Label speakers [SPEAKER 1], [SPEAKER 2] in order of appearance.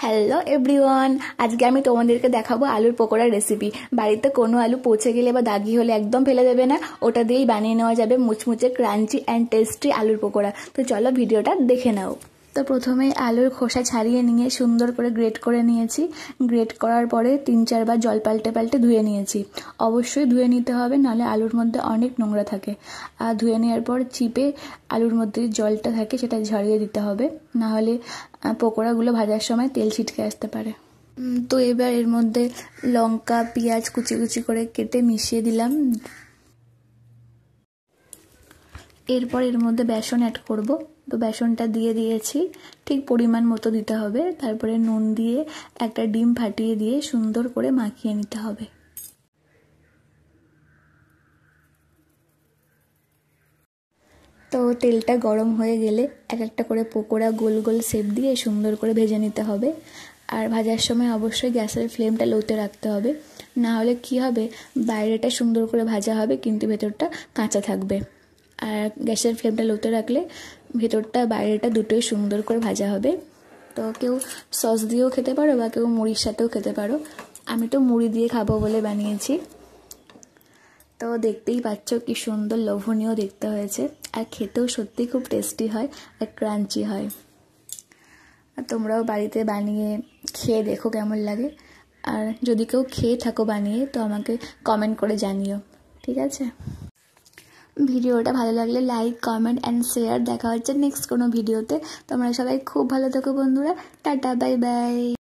[SPEAKER 1] Hello everyone, আজকে আমি তোমাদেরকে দেখাবো আলুর পকোড়ার রেসিপি। বাড়িতে কোনো আলু পচে গেলে বা দাগি হলে একদম ফেলে দেবে না, ওটা দিয়েই বানিয়ে নেওয়া যাবে মুচমুচে ক্রাঞ্চি অ্যান্ড টেস্টি আলুর পকোড়া। তো চলো ভিডিওটা দেখে নাও। তো প্রথমেই আলুর খোসা ছাড়িয়ে নিয়ে সুন্দর করে গ্রেট করে নিয়েছি। গ্রেট করার পরে 3-4 বার জল পাল্টে পাল্টে ধুয়ে নিয়েছি। অবশ্যই ধুয়ে নিতে হবে, নাহলে আলুর মধ্যে অনেক নোংরা থাকে। আর ধুয়ে নেওয়ার পর চিপে আলুর মধ্যে যে জলটা থাকে সেটা ঝরিয়ে দিতে হবে, নাহলে পকোড়াগুলো ভাজার সময় তেল ছিটকে আসতে পারে। তো এবার এর মধ্যে লঙ্কা পেঁয়াজ কুচি কুচি করে কেটে মিশিয়ে দিলাম। এরপর এর মধ্যে বেসন অ্যাড করব। তো বেসনটা দিয়ে দিয়েছি, ঠিক পরিমাণ মতো দিতে হবে। তারপরে নুন দিয়ে একটা ডিম ফাটিয়ে দিয়ে সুন্দর করে মাখিয়ে নিতে হবে। তো তেলটা গরম হয়ে গেলে এক একটা করে পকোড়া গোল গোল শেপ দিয়ে সুন্দর করে ভেজে নিতে হবে। আর ভাজার সময় অবশ্যই গ্যাসের ফ্লেমটা লোতে রাখতে হবে, না হলে কী হবে, বাইরেটা সুন্দর করে ভাজা হবে কিন্তু ভেতরটা কাঁচা থাকবে। আর গ্যাসের ফ্লেমটা লোতে রাখলে ভেতরটা বাইরেটা দুটোই সুন্দর করে ভাজা হবে। তো কেউ সস দিয়েও খেতে পারো বা কেউ মুড়ির সাথেও খেতে পারো। আমি তো মুড়ি দিয়ে খাবো বলে বানিয়েছি। তো দেখতেই পাচ্ছ কি সুন্দর লোভনীয় দেখতে হয়েছে, আর খেতেও সত্যি খুব টেস্টি হয় আর ক্রাঞ্চি হয়। আর তোমরাও বাড়িতে বানিয়ে খেয়ে দেখো কেমন লাগে। আর যদি কেউ খেয়ে থাকো বানিয়ে, তো আমাকে কমেন্ট করে জানিও, ঠিক আছে? ভিডিওটা ভালো লাগলে লাইক কমেন্ট অ্যান্ড শেয়ার। দেখা হচ্ছে নেক্সট কোনো ভিডিওতে। তোমরা সবাই খুব ভালো থেকো বন্ধুরা। Tata bye bye.